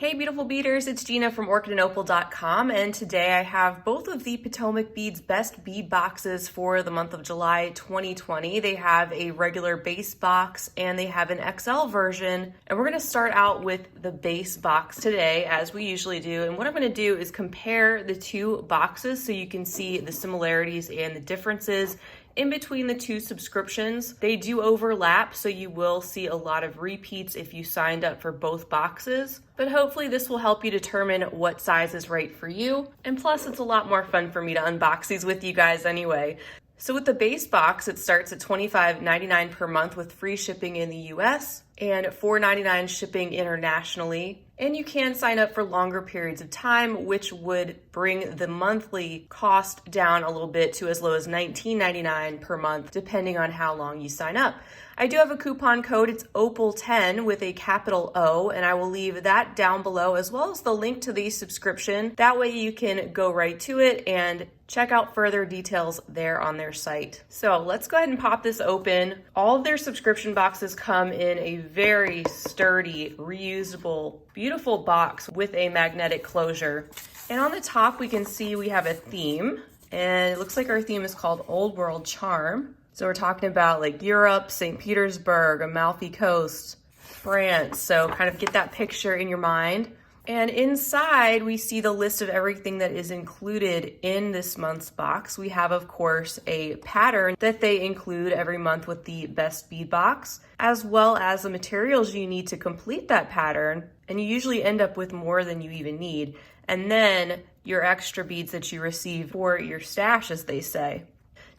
Hey beautiful beaders, it's Gina from orchidandopal.com, and today I have both of the Potomac Beads best bead boxes for the month of July 2020. They have a regular base box and they have an XL version, and we're going to start out with the base box today as we usually do. And what I'm going to do is compare the two boxes so you can see the similarities and the differences in between the two subscriptions. They do overlap, so you will see a lot of repeats if you signed up for both boxes, but hopefully this will help you determine what size is right for you. And plus, it's a lot more fun for me to unbox these with you guys anyway. So with the base box, it starts at $25.99 per month with free shipping in the US and $4.99 shipping internationally. And you can sign up for longer periods of time, which would bring the monthly cost down a little bit to as low as $19.99 per month, depending on how long you sign up. I do have a coupon code. It's Opal10 with a capital O, and I will leave that down below as well as the link to the subscription. That way you can go right to it and check out further details there on their site. So let's go ahead and pop this open. All of their subscription boxes come in a very sturdy, reusable, beautiful box with a magnetic closure. And on the top, we can see we have a theme, and it looks like our theme is called Old World Charm. So we're talking about like Europe, St. Petersburg, Amalfi Coast, France. So kind of get that picture in your mind. And inside, we see the list of everything that is included in this month's box. We have, of course, a pattern that they include every month with the best bead box, as well as the materials you need to complete that pattern. And you usually end up with more than you even need. And then your extra beads that you receive for your stash, as they say.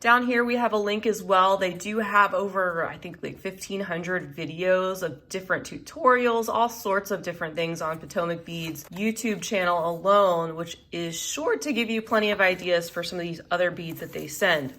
Down here, we have a link as well. They do have over, I think, like 1,500 videos of different tutorials, all sorts of different things on Potomac Beads YouTube channel alone, which is sure to give you plenty of ideas for some of these other beads that they send.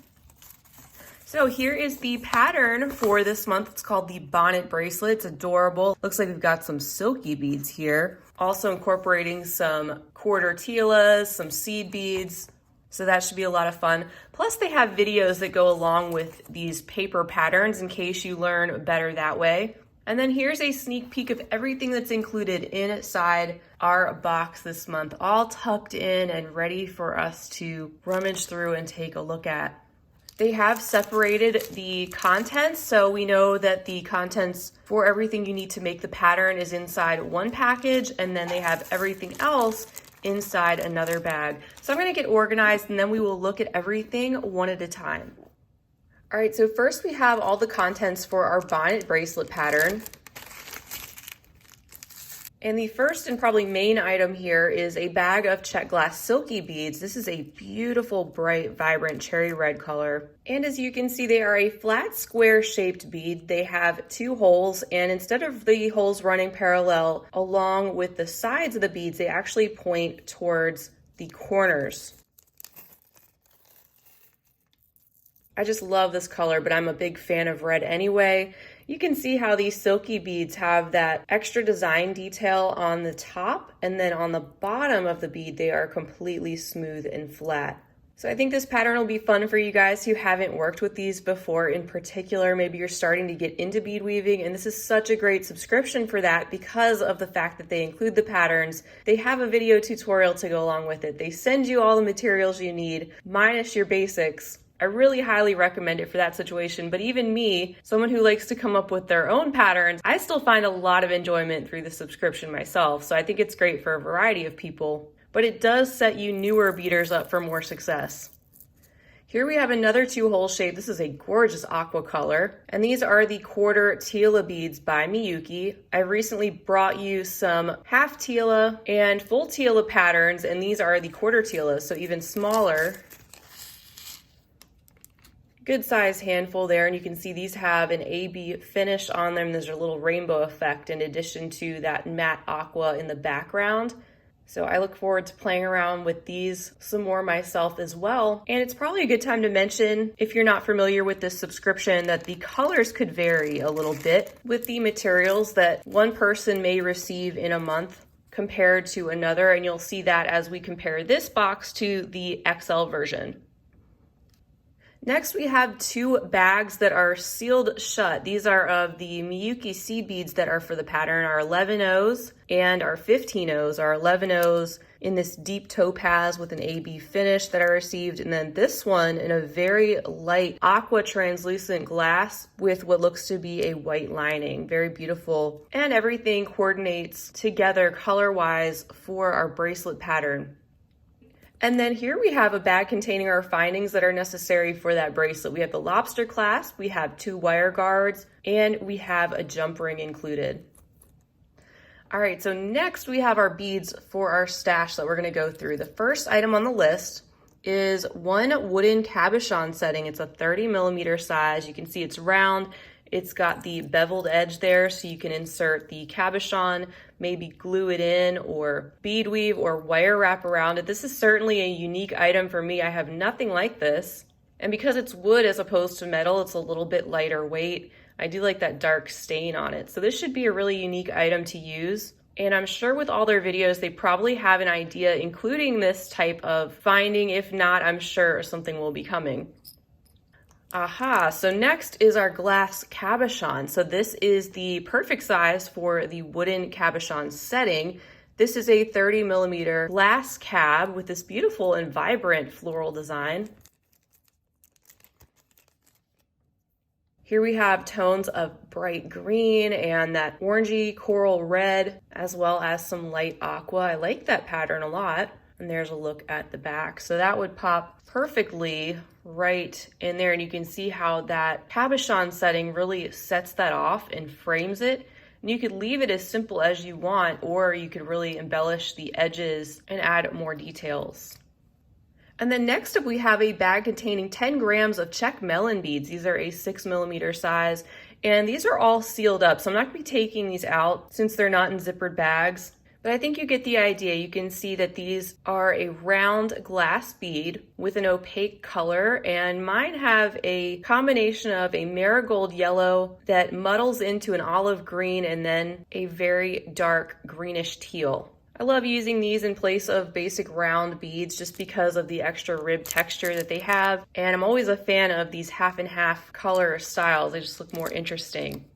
So here is the pattern for this month. It's called the Bonnet Bracelet. It's adorable. Looks like we've got some Silky beads here. Also incorporating some quarter tilas, some seed beads. So that should be a lot of fun. Plus they have videos that go along with these paper patterns in case you learn better that way. And then here's a sneak peek of everything that's included inside our box this month, all tucked in and ready for us to rummage through and take a look at. They have separated the contents, so we know that the contents for everything you need to make the pattern is inside one package, and then they have everything else inside another bag. So I'm going to get organized and then we will look at everything one at a time. All right, so first we have all the contents for our bonnet bracelet pattern. And the first and probably main item here is a bag of Czech glass Silky beads. This is a beautiful, bright, vibrant cherry red color. And as you can see, they are a flat square shaped bead. They have two holes, and instead of the holes running parallel along with the sides of the beads, they actually point towards the corners. I just love this color, but I'm a big fan of red anyway. You can see how these Silky beads have that extra design detail on the top, and then on the bottom of the bead, they are completely smooth and flat. So I think this pattern will be fun for you guys who haven't worked with these before. In particular, maybe you're starting to get into bead weaving, and this is such a great subscription for that because of the fact that they include the patterns. They have a video tutorial to go along with it. They send you all the materials you need, minus your basics. I really highly recommend it for that situation, but even me, someone who likes to come up with their own patterns, I still find a lot of enjoyment through the subscription myself, so I think it's great for a variety of people, but it does set you newer beaders up for more success. Here we have another two-hole shape. This is a gorgeous aqua color, and these are the quarter tila beads by Miyuki. I recently brought you some half tila and full tila patterns, and these are the quarter tilas, so even smaller. Good size handful there, and you can see these have an AB finish on them. There's a little rainbow effect in addition to that matte aqua in the background. So I look forward to playing around with these some more myself as well. And it's probably a good time to mention, if you're not familiar with this subscription, that the colors could vary a little bit with the materials that one person may receive in a month compared to another. And you'll see that as we compare this box to the XL version. Next, we have two bags that are sealed shut. These are of the Miyuki seed beads that are for the pattern, our 11 O's and our 15 O's. Our 11 O's in this deep topaz with an AB finish that I received, and then this one in a very light aqua translucent glass with what looks to be a white lining. Very beautiful, and everything coordinates together color-wise for our bracelet pattern. And then here we have a bag containing our findings that are necessary for that bracelet. We have the lobster clasp, we have two wire guards, and we have a jump ring included. All right, so next we have our beads for our stash that we're gonna go through. The first item on the list is one wooden cabochon setting. It's a 30 millimeter size. You can see it's round. It's got the beveled edge there, so you can insert the cabochon, maybe glue it in or bead weave or wire wrap around it. This is certainly a unique item for me. I have nothing like this. And because it's wood as opposed to metal, it's a little bit lighter weight. I do like that dark stain on it. So this should be a really unique item to use. And I'm sure with all their videos, they probably have an idea including this type of finding. If not, I'm sure something will be coming. Aha, so next is our glass cabochon. So this is the perfect size for the wooden cabochon setting. This is a 30 millimeter glass cab with this beautiful and vibrant floral design. Here we have tones of bright green and that orangey coral red, as well as some light aqua. I like that pattern a lot. And there's a look at the back. So that would pop perfectly right in there. And you can see how that cabochon setting really sets that off and frames it. And you could leave it as simple as you want, or you could really embellish the edges and add more details. And then next up we have a bag containing 10 grams of Czech melon beads. These are a 6 millimeter size, and these are all sealed up. So I'm not gonna be taking these out since they're not in zippered bags. But I think you get the idea. You can see that these are a round glass bead with an opaque color, and mine have a combination of a marigold yellow that muddles into an olive green and then a very dark greenish teal. I love using these in place of basic round beads just because of the extra rib texture that they have, and I'm always a fan of these half and half color styles. They just look more interesting.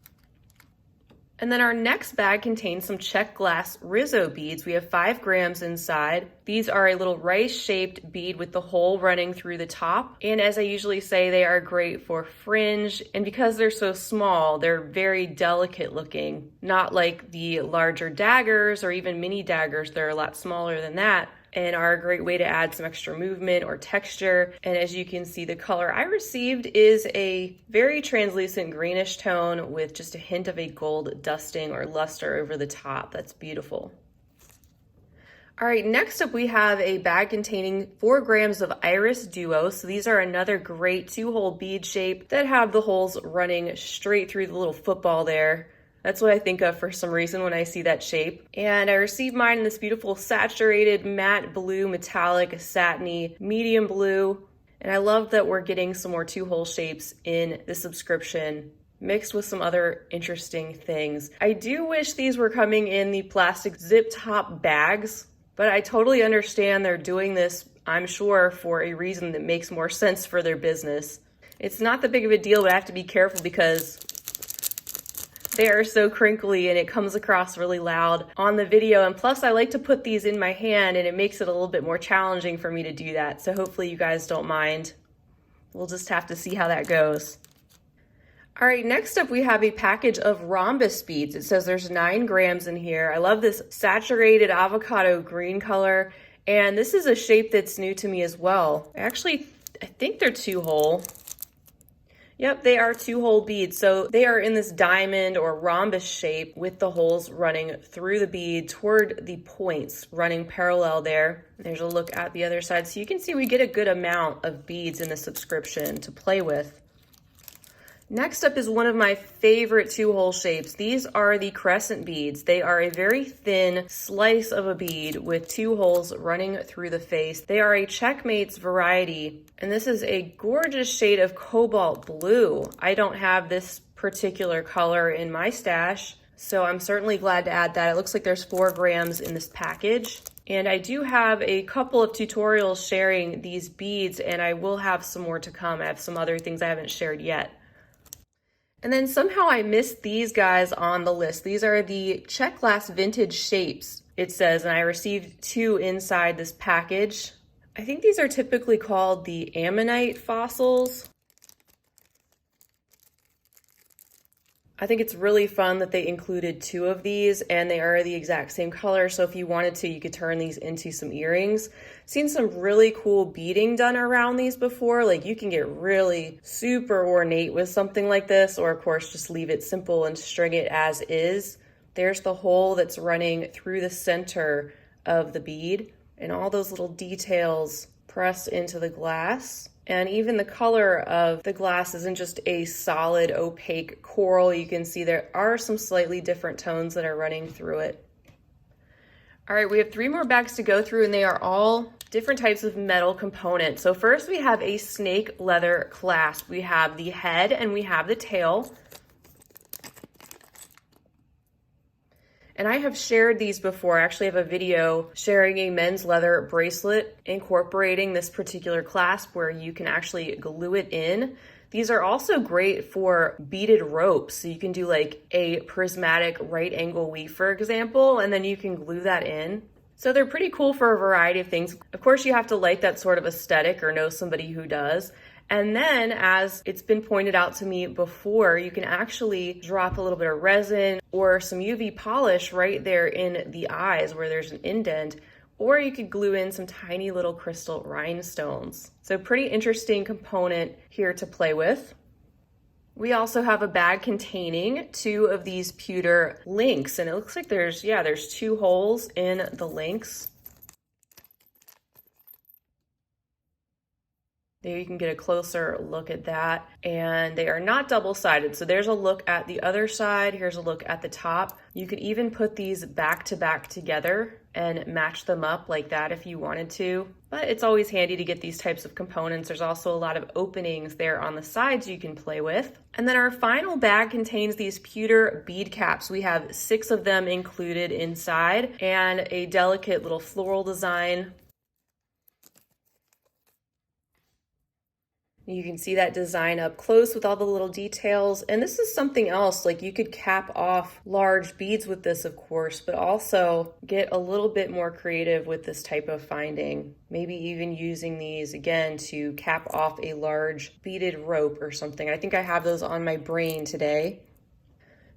And then our next bag contains some Czech glass Rizzo beads. We have 5 grams inside. These are a little rice-shaped bead with the hole running through the top. And as I usually say, they are great for fringe. And because they're so small, they're very delicate looking. Not like the larger daggers or even mini daggers. They're a lot smaller than that, and are a great way to add some extra movement or texture. And as you can see, the color I received is a very translucent greenish tone with just a hint of a gold dusting or luster over the top. That's beautiful. All right, next up we have a bag containing 4 grams of Iris Duo. So these are another great 2-hole bead shape that have the holes running straight through the little football there. That's what I think of for some reason when I see that shape. And I received mine in this beautiful saturated matte blue, metallic, satiny, medium blue. And I love that we're getting some more 2-hole shapes in the subscription, mixed with some other interesting things. I do wish these were coming in the plastic zip top bags, but I totally understand they're doing this, I'm sure, for a reason that makes more sense for their business. It's not that big of a deal, but I have to be careful because they are so crinkly and it comes across really loud on the video. And plus I like to put these in my hand and it makes it a little bit more challenging for me to do that. So hopefully you guys don't mind. We'll just have to see how that goes. All right, next up we have a package of Rhombus Beads. It says there's 9 grams in here. I love this saturated avocado green color. And this is a shape that's new to me as well. I think they're 2-hole. Yep, they are 2-hole beads. So they are in this diamond or rhombus shape with the holes running through the bead toward the points, running parallel there. There's a look at the other side. So you can see we get a good amount of beads in the subscription to play with. Next up is one of my favorite 2-hole shapes. These are the Crescent Beads. They are a very thin slice of a bead with 2 holes running through the face. They are a Checkmates variety, and this is a gorgeous shade of cobalt blue. I don't have this particular color in my stash, so I'm certainly glad to add that. It looks like there's 4 grams in this package. And I do have a couple of tutorials sharing these beads, and I will have some more to come. I have some other things I haven't shared yet. And then somehow I missed these guys on the list. These are the Czech Glass Vintage Shapes, it says, and I received 2 inside this package. I think these are typically called the ammonite fossils. I think it's really fun that they included 2 of these, and they are the exact same color, so if you wanted to, you could turn these into some earrings. Seen some really cool beading done around these before. Like, you can get really super ornate with something like this, or of course just leave it simple and string it as is. There's the hole that's running through the center of the bead, and all those little details pressed into the glass. And even the color of the glass isn't just a solid opaque coral. You can see there are some slightly different tones that are running through it. All right, we have 3 more bags to go through, and they are all different types of metal components. So first we have a snake leather clasp. We have the head and we have the tail. And I have shared these before. I actually have a video sharing a men's leather bracelet incorporating this particular clasp where you can actually glue it in. These are also great for beaded ropes. So you can do like a prismatic right angle weave, for example, and then you can glue that in. So they're pretty cool for a variety of things. Of course, you have to like that sort of aesthetic or know somebody who does. And then, as it's been pointed out to me before, you can actually drop a little bit of resin or some UV polish right there in the eyes where there's an indent, or you could glue in some tiny little crystal rhinestones. So pretty interesting component here to play with. We also have a bag containing 2 of these pewter links, and it looks like there's 2 holes in the links. There you can get a closer look at that, and they are not double-sided. So there's a look at the other side, here's a look at the top. You could even put these back to back together and match them up like that if you wanted to. But it's always handy to get these types of components. There's also a lot of openings there on the sides you can play with. And then our final bag contains these pewter bead caps. We have 6 of them included inside, and a delicate little floral design. You can see that design up close with all the little details. And this is something else, like you could cap off large beads with this, of course, but also get a little bit more creative with this type of finding. Maybe even using these again to cap off a large beaded rope or something. I think I have those on my brain today.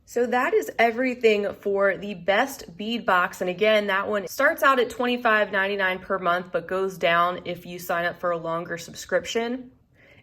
So that is everything for the best bead box. And again, that one starts out at $25.99 per month, but goes down if you sign up for a longer subscription.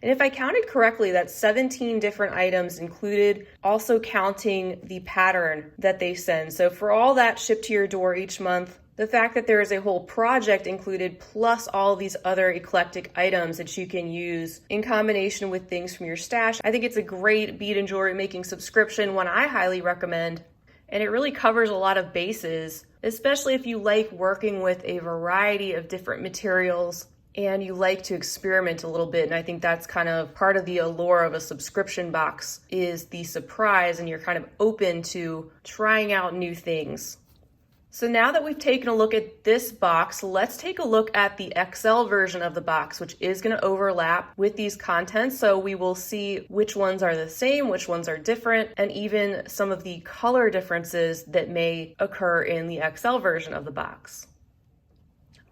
And if I counted correctly, that's 17 different items included, also counting the pattern that they send. So for all that shipped to your door each month, the fact that there is a whole project included, plus all these other eclectic items that you can use in combination with things from your stash, I think it's a great bead and jewelry making subscription, one I highly recommend. And it really covers a lot of bases, especially if you like working with a variety of different materials and you like to experiment a little bit. And I think that's kind of part of the allure of a subscription box, is the surprise, and you're kind of open to trying out new things. So now that we've taken a look at this box, let's take a look at the XL version of the box, which is going to overlap with these contents. So we will see which ones are the same, which ones are different, and even some of the color differences that may occur in the XL version of the box.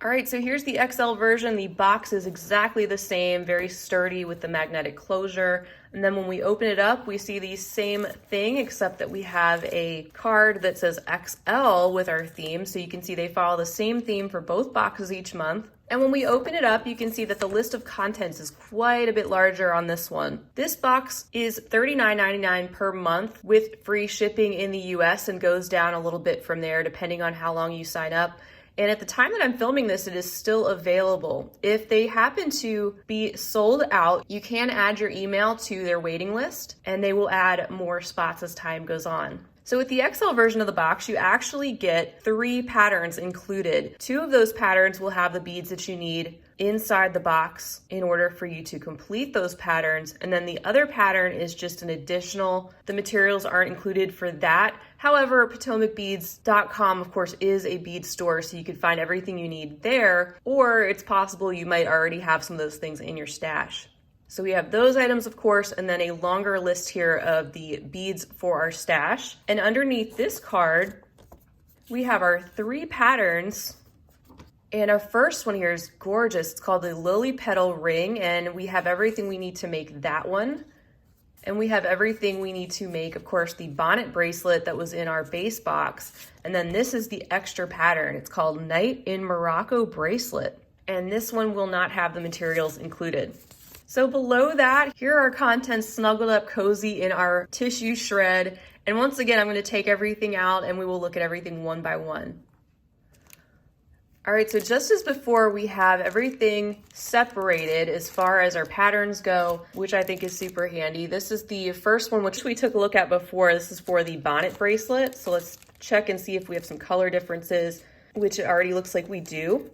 All right, so here's the XL version. The box is exactly the same, very sturdy with the magnetic closure. And then when we open it up, we see the same thing, except that we have a card that says XL with our theme. So you can see they follow the same theme for both boxes each month. And when we open it up, you can see that the list of contents is quite a bit larger on this one. This box is $39.99 per month with free shipping in the US, and goes down a little bit from there depending on how long you sign up. And at the time that I'm filming this, it is still available. If they happen to be sold out, you can add your email to their waiting list, and they will add more spots as time goes on. So with the XL version of the box, you actually get 3 patterns included. 2 of those patterns will have the beads that you need inside the box in order for you to complete those patterns. And then the other pattern is just an additional. The materials aren't included for that. However, PotomacBeads.com, of course, is a bead store, so you can find everything you need there, or it's possible you might already have some of those things in your stash. So we have those items, of course, and then a longer list here of the beads for our stash. And underneath this card, we have our 3 patterns. And our first one here is gorgeous. It's called the Lilly Petal Ring, and we have everything we need to make that one. And we have everything we need to make, of course, the Bonnet Bracelet that was in our base box. And then this is the extra pattern. It's called Night in Morocco Bracelet. And this one will not have the materials included. So below that, here are our contents snuggled up cozy in our tissue shred. And once again, I'm going to take everything out and we will look at everything one by one. All right, so just as before, we have everything separated as far as our patterns go, which I think is super handy. This is the first one, which we took a look at before. This is for the Bonnet Bracelet. So let's check and see if we have some color differences, which it already looks like we do.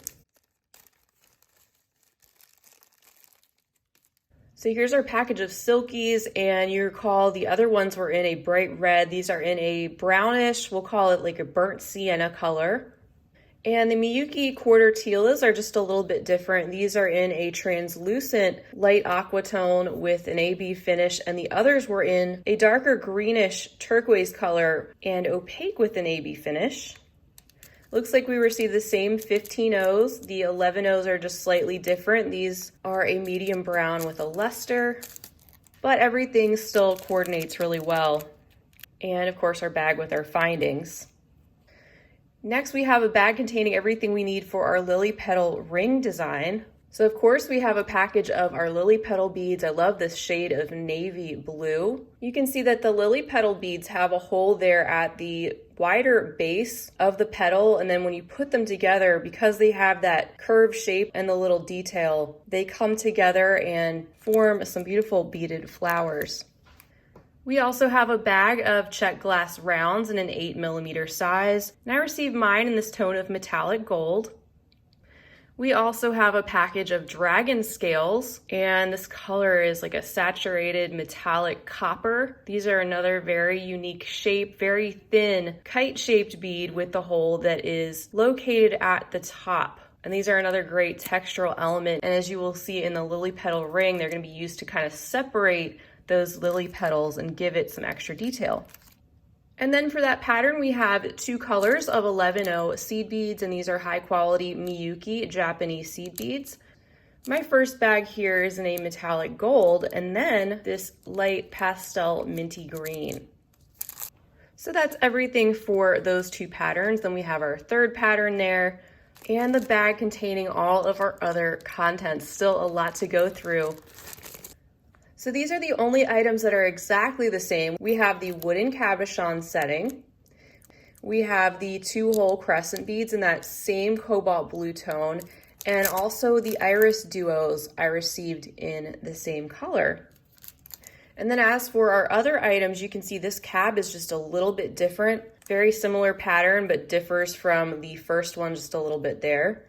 So here's our package of Silkies, and you recall the other ones were in a bright red. These are in a brownish, we'll call it like a burnt sienna color. And the Miyuki quarter tilas are just a little bit different. These are in a translucent light aqua tone with an AB finish, and the others were in a darker greenish turquoise color and opaque with an AB finish. Looks like we received the same 15 O's. The 11 O's are just slightly different. These are a medium brown with a luster, but everything still coordinates really well. And of course, our bag with our findings. Next, we have a bag containing everything we need for our Lily Petal ring design. So of course we have a package of our Lily Petal beads. I love this shade of navy blue. You can see that the Lily Petal beads have a hole there at the wider base of the petal, and then when you put them together, because they have that curved shape and the little detail, they come together and form some beautiful beaded flowers. We also have a bag of Czech glass rounds in an 8mm size, and I received mine in this tone of metallic gold. We also have a package of dragon scales, and this color is like a saturated metallic copper. These are another very unique shape, very thin kite-shaped bead with the hole that is located at the top. And these are another great textural element, and as you will see in the Lily Petal ring, they're going to be used to kind of separate those lily petals and give it some extra detail. And then for that pattern, we have 2 colors of 11O seed beads, and these are high quality Miyuki Japanese seed beads. My first bag here is in a metallic gold, and then this light pastel minty green. So that's everything for those 2 patterns. Then we have our third pattern there, and the bag containing all of our other contents. Still a lot to go through. So these are the only items that are exactly the same. We have the wooden cabochon setting. We have the 2-hole crescent beads in that same cobalt blue tone, and also the iris duos I received in the same color. And then as for our other items, you can see this cab is just a little bit different. Very similar pattern, but differs from the first one just a little bit there.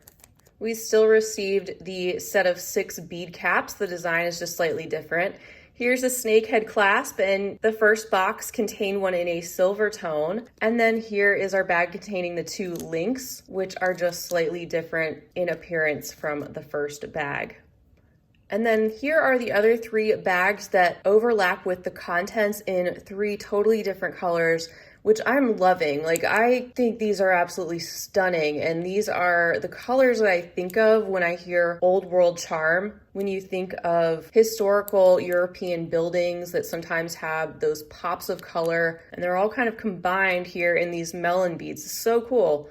We still received the set of 6 bead caps. The design is just slightly different. Here's a snakehead clasp, and the first box contained one in a silver tone. And then here is our bag containing the 2 links, which are just slightly different in appearance from the first bag. And then here are the other 3 bags that overlap with the contents in 3 totally different colors, which I'm loving. Like, I think these are absolutely stunning, and these are the colors that I think of when I hear old world charm, when you think of historical European buildings that sometimes have those pops of color, and they're all kind of combined here in these melon beads. It's so cool.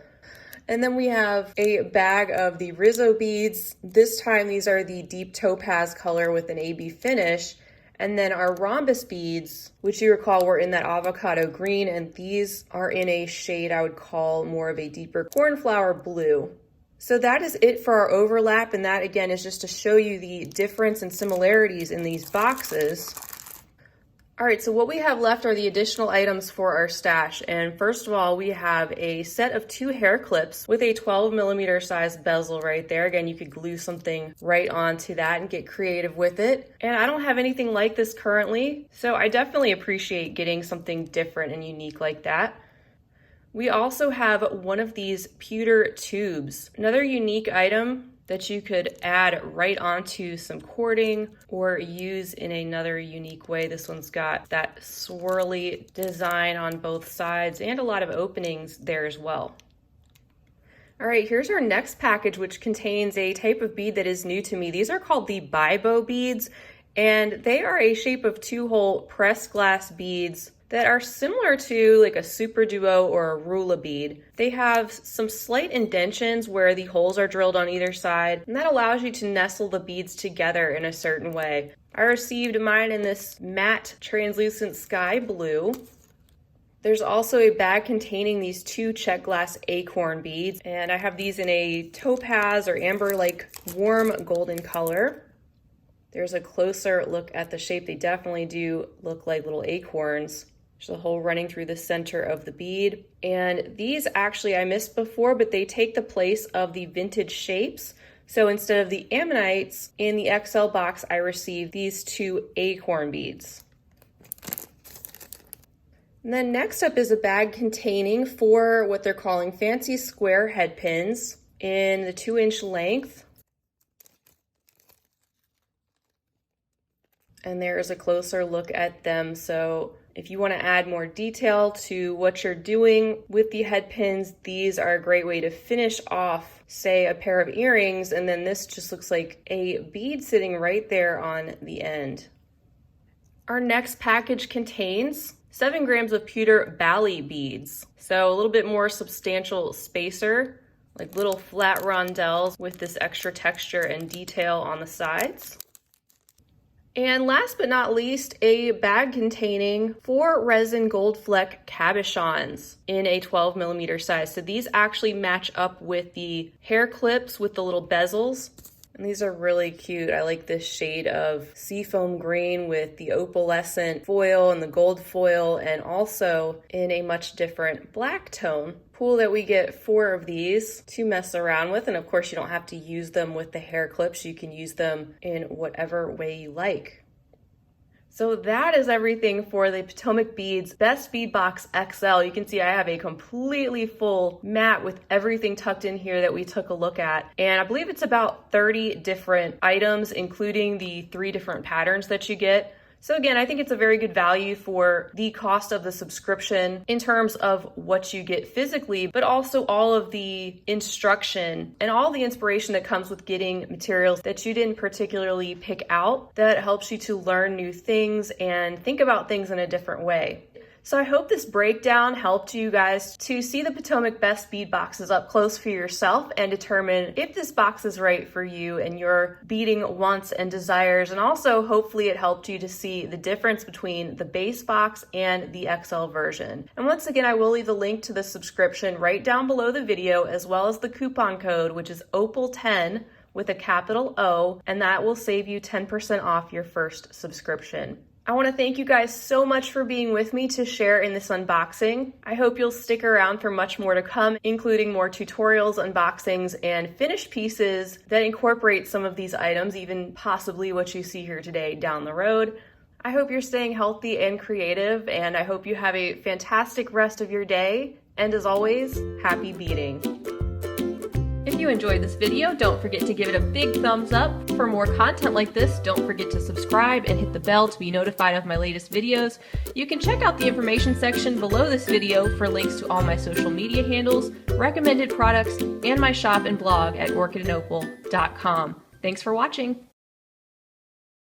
And then we have a bag of the Rizzo beads. This time these are the deep topaz color with an AB finish. And then our rhombus beads, which you recall were in that avocado green, and these are in a shade I would call more of a deeper cornflower blue. So that is it for our overlap, and that again is just to show you the difference and similarities in these boxes. All right, so what we have left are the additional items for our stash. And first of all, we have a set of 2 hair clips with a 12mm size bezel right there. Again, you could glue something right onto that and get creative with it. And I don't have anything like this currently, so I definitely appreciate getting something different and unique like that. We also have one of these pewter tubes, another unique item that you could add right onto some cording or use in another unique way. This one's got that swirly design on both sides and a lot of openings there as well. All right, here's our next package, which contains a type of bead that is new to me. These are called the Bibo Beads, and they are a shape of 2-hole pressed glass beads that are similar to like a super duo or a rula bead. They have some slight indentions where the holes are drilled on either side, and that allows you to nestle the beads together in a certain way. I received mine in this matte translucent sky blue. There's also a bag containing these 2 Czech glass Acorn beads, and I have these in a topaz or amber like warm golden color. There's a closer look at the shape. They definitely do look like little acorns. There's a hole running through the center of the bead. And these actually I missed before, but they take the place of the vintage shapes. So instead of the ammonites in the XL box, I received these 2 acorn beads. And then next up is a bag containing 4 what they're calling fancy square head pins in the 2-inch length. And there is a closer look at them. So if you want to add more detail to what you're doing with the head pins, these are a great way to finish off, say, a pair of earrings, and then this just looks like a bead sitting right there on the end. Our next package contains 7 grams of pewter Bali beads. So a little bit more substantial spacer, like little flat rondelles with this extra texture and detail on the sides. And last but not least, a bag containing 4 resin gold fleck cabochons in a 12mm size. So these actually match up with the hair clips with the little bezels. And these are really cute. I like this shade of seafoam green with the opalescent foil and the gold foil, and also in a much different black tone. Cool that we get 4 of these to mess around with, and of course you don't have to use them with the hair clips. You can use them in whatever way you like. So that is everything for the Potomac Beads Best Bead Box XL. You can see I have a completely full mat with everything tucked in here that we took a look at. And I believe it's about 30 different items, including the 3 different patterns that you get. So again, I think it's a very good value for the cost of the subscription in terms of what you get physically, but also all of the instruction and all the inspiration that comes with getting materials that you didn't particularly pick out that helps you to learn new things and think about things in a different way. So I hope this breakdown helped you guys to see the Potomac Best Bead Boxes up close for yourself and determine if this box is right for you and your beading wants and desires. And also, hopefully it helped you to see the difference between the base box and the XL version. And once again, I will leave the link to the subscription right down below the video, as well as the coupon code, which is OPAL10 with a capital O, and that will save you 10% off your first subscription. I want to thank you guys so much for being with me to share in this unboxing. I hope you'll stick around for much more to come, including more tutorials, unboxings, and finished pieces that incorporate some of these items, even possibly what you see here today down the road. I hope you're staying healthy and creative, and I hope you have a fantastic rest of your day. And as always, happy beading. If you enjoyed this video, don't forget to give it a big thumbs up. For more content like this, don't forget to subscribe and hit the bell to be notified of my latest videos. You can check out the information section below this video for links to all my social media handles, recommended products, and my shop and blog at orchidandopal.com. Thanks for watching.